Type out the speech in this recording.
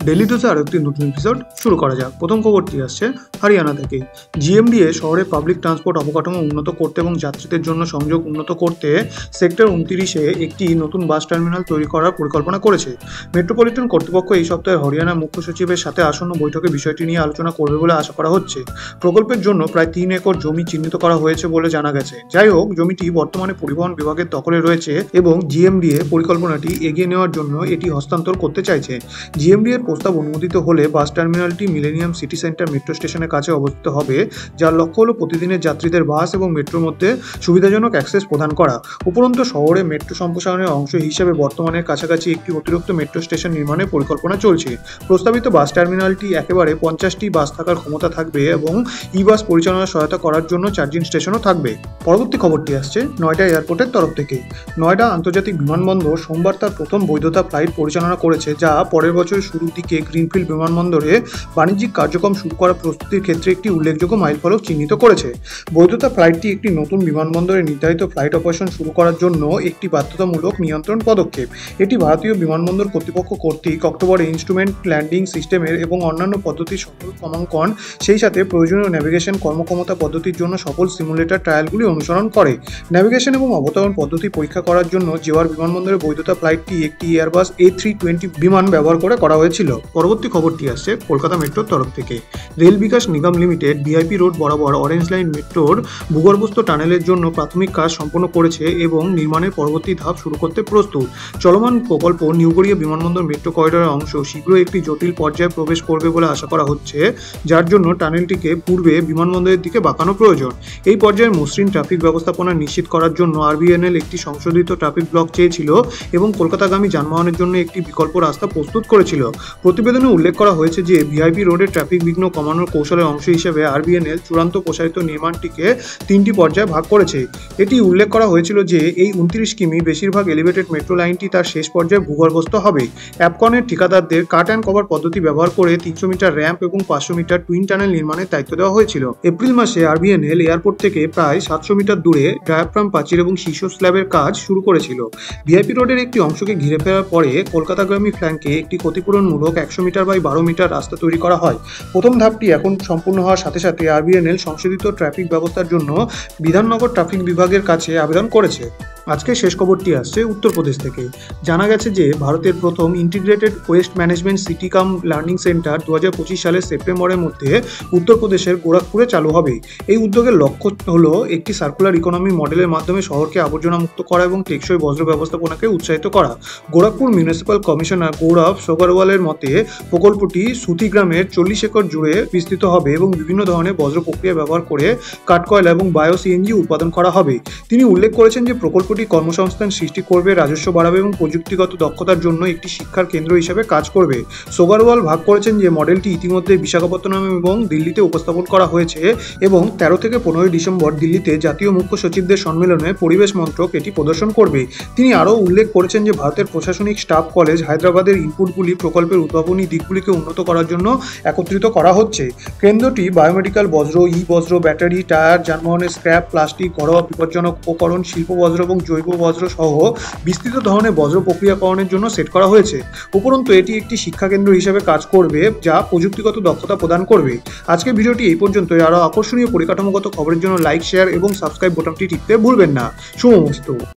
Daily ডোজে আরও একটি নতুন এপিসোড শুরু করা যাক। প্রথম খবরটি আসছে হরিয়ানা থেকে। জিএমডিএ শহরে পাবলিক ট্রান্সপোর্ট অবকাঠামো উন্নত করতে এবং যাত্রীদের জন্য সংযোগ উন্নত করতে সেক্টর 29-এ একটি নতুন বাস টার্মিনাল তৈরি করার পরিকল্পনা করেছে। মেট্রোপলিটন কর্তৃপক্ষ এই সপ্তাহে হরিয়ানা মুখ্য সচিবের সাথে আসন্ন বৈঠকে বিষয়টি নিয়ে আলোচনা করবে বলে আশা করা হচ্ছে। প্রকল্পের জন্য প্রায় 3 একর জমি চিহ্নিত করা হয়েছে বলে জানা গেছে। যাই হোক, জমিটি বর্তমানে পরিবহন বিভাগের দখলে রয়েছে এবং জিএমডিএ পরিকল্পনাটি এগিয়ে নেওয়ার জন্য এটি হস্তান্তর করতে চাইছে। জিএমডিএ প্রস্তাব অনুমোদিত হলে বাস টার্মিনালটি মিলেনিয়াম সিটি সেন্টার মেট্রো স্টেশনের কাছে অবস্থিত হবে, যার লক্ষ্য হল প্রতিদিনের যাত্রীদের বাস এবং মেট্রোর মধ্যে সুবিধাজনক অ্যাক্সেস প্রদান করা। উপরন্তু শহরে মেট্রো সম্প্রসারণের অংশ হিসেবে বর্তমানের কাছাকাছি একটি অতিরিক্ত মেট্রো স্টেশন নির্মাণের পরিকল্পনা চলছে। প্রস্তাবিত বাস টার্মিনালটি একেবারে 50টি বাস থাকার ক্ষমতা থাকবে এবং ই বাস পরিচালনার সহায়তা করার জন্য চার্জিং স্টেশনও থাকবে। পরবর্তী খবরটি আসছে নয়ডা এয়ারপোর্টের তরফ থেকে। নয়ডা আন্তর্জাতিক বিমানবন্দর সোমবার তার প্রথম বৈধতা ফ্লাইট পরিচালনা করেছে, যা পরের বছরের শুরুর দিকে গ্রিনফিল্ড বিমানবন্দরে বাণিজ্যিক কার্যক্রম শুরু করার প্রস্তুতির ক্ষেত্রে একটি উল্লেখযোগ্য মাইলফলক চিহ্নিত করেছে। বৈধতা ফ্লাইটটি একটি নতুন বিমানবন্দরে নির্ধারিত ফ্লাইট অপারেশন শুরু করার জন্য একটি বাধ্যতামূলক নিয়ন্ত্রণ পদক্ষেপ। এটি ভারতীয় বিমানবন্দর কর্তৃপক্ষ কর্তৃক অক্টোবরে ইনস্ট্রুমেন্ট ল্যান্ডিং সিস্টেমের এবং অন্যান্য পদ্ধতির সফল ক্রমাঙ্কন, সেই সাথে প্রয়োজনীয় নেভিগেশন কর্মক্ষমতা পদ্ধতির জন্য সফল সিমুলেটর ট্রায়ালগুলি অনুসরণ করে। নেভিগেশন এবং অবতরণ পদ্ধতি পরীক্ষা করার জন্য জেওয়ার বিমানবন্দরের বৈধতা ফ্লাইটটি একটি এয়ারবাস A320 বিমান ব্যবহার করা হয়েছিল। পরবর্তী খবরটি আসছে কলকাতা মেট্রোর তরফ থেকে। Rail Vikas Nigam limited VIP road বরাবর অরেঞ্জ লাইন মেট্রোর ভূগর্ভস্থ টানেলের জন্য প্রাথমিক কাজ সম্পন্ন করেছে এবং নির্মাণের পরবর্তী ধাপ শুরু করতে প্রস্তুত। চলমান প্রকল্প নিউ গড়িয়া বিমানবন্দর মেট্রো করিডোরের অংশ শীঘ্রই একটি জটিল পর্যায়ে প্রবেশ করবে বলে আশা করা হচ্ছে, যার জন্য টানেলটিকে পূর্বে বিমানবন্দরের দিকে বাঁকানো প্রয়োজন। এই পর্যায়ে মসৃণ ট্রাফিক ব্যবস্থাপনা নিশ্চিত করার জন্য আরবিএনএল একটি সংশোধিত ট্রাফিক ব্লক চেয়েছিল এবং কলকাতাগামী যানবাহনের জন্য একটি বিকল্প রাস্তা প্রস্তুত করেছিল। প্রতিবেদনে উল্লেখ করা হয়েছে যে ভিআইপি রোডের ট্রাফিক বিঘ্ন কমানোর কৌশলের অংশ হিসেবে আরবিএনএল চূড়ান্ত প্রসারিত নির্মাণটিকে 3টি পর্যায়ে ভাগ করেছে। এটি উল্লেখ করা হয়েছিল যে এই 29 কিমি বেশিরভাগ এলিভেটেড মেট্রো লাইনটি তার শেষ পর্যায়ে ভূগর্ভস্থ হবে। অ্যাপকনের ঠিকাদারদের কাট অ্যান্ড কভার পদ্ধতি ব্যবহার করে 300 মিটার র্যাম্প এবং 500 মিটার টুইন টানেল নির্মাণের দায়িত্ব দেওয়া হয়েছিল। এপ্রিল মাসে আরবিএনএল এয়ারপোর্ট থেকে প্রায় 700 মিটার দূরে ডায়াফ্রাম প্রাচীর এবং শীর্ষ স্ল্যাবের কাজ শুরু করেছিল। ভিআইপি রোডের একটি অংশকে ঘিরে ফেরার পরে কলকাতাগামী ফ্ল্যাঙ্কে একটি ক্ষতিপূরণমূলক 100 মিটার বাই 12 মিটার রাস্তা তৈরি করা হয়। প্রথম ধাপটি এখন সম্পূর্ণ হওয়ার সাথে সাথে আরবিএনএল সংশোধিত ট্রাফিক ব্যবস্থার জন্য বিধাননগর ট্রাফিক বিভাগের কাছে আবেদন করেছে। আজকে শেষ খবরটি আসছে উত্তরপ্রদেশ থেকে। জানা গেছে যে ভারতের প্রথম ইন্টিগ্রেটেড ওয়েস্ট ম্যানেজমেন্ট সিটি কাম লার্নিং সেন্টার 2025 সালের সেপ্টেম্বরের মধ্যে উত্তরপ্রদেশের গোরখপুরে চালু হবে। এই উদ্যোগের লক্ষ্য হলো একটি সার্কুলার ইকোনমি মডেলের মাধ্যমে শহরকে আবর্জনা মুক্ত করা এবং টেকসই বজ্র ব্যবস্থাপনাকে উৎসাহিত করা। গোরখপুর মিউনিসিপ্যাল কমিশনার গৌরব সোগরওয়ালের মতে প্রকল্পটি সুতি গ্রামের 40 একর জুড়ে বিস্তৃত হবে এবং বিভিন্ন ধরনের বজ্র প্রক্রিয়া ব্যবহার করে কাঠকয়লা এবং বায়ো সিএনজি উৎপাদন করা হবে। তিনি উল্লেখ করেছেন যে প্রকল্পটি কর্মসংস্থান সৃষ্টি করবে, রাজস্ব বাড়াবে এবং প্রযুক্তিগত দক্ষতার জন্য একটি শিক্ষার কেন্দ্র হিসেবে কাজ করবে। সোগরওয়াল ভাগ করেছেন যে মডেলটি ইতিমধ্যে বিশাখাপত্তনম এবং দিল্লিতে উপস্থাপন করা হয়েছে এবং 13 থেকে 15 ডিসেম্বর দিল্লিতে জাতীয় মুখ্য সচিবদের সম্মেলনে পরিবেশ মন্ত্রক এটি প্রদর্শন করবে। তিনি আরও উল্লেখ করেছেন যে ভারতের প্রশাসনিক স্টাফ কলেজ হায়দ্রাবাদের ইনপুটগুলি প্রকল্পের উদ্ভাবনী দিকগুলিকে উন্নত করার জন্য একত্রিত করা হচ্ছে। কেন্দ্রটি বায়োমেডিক্যাল বজ্র, ই বজ্র, ব্যাটারি, টায়ার, যানবাহনের স্ক্র্যাপ, প্লাস্টিক, ঘরোয়া বিপজ্জনক উপকরণ, শিল্প বজ্র এবং জৈব বজ্র সহ বিস্তৃত ধরনের বজ্র প্রক্রিয়াকরণের জন্য সেট করা হয়েছে। উপরন্তু এটি একটি শিক্ষাকেন্দ্র হিসেবে কাজ করবে যা প্রযুক্তিগত দক্ষতা প্রদান করবে। আজকের ভিডিওটি এই পর্যন্তই। আরও আকর্ষণীয় পরিকাঠামোগত খবরের জন্য লাইক, শেয়ার এবং সাবস্ক্রাইব বোতামটি টিপতে ভুলবেন না। শুভমস্তু।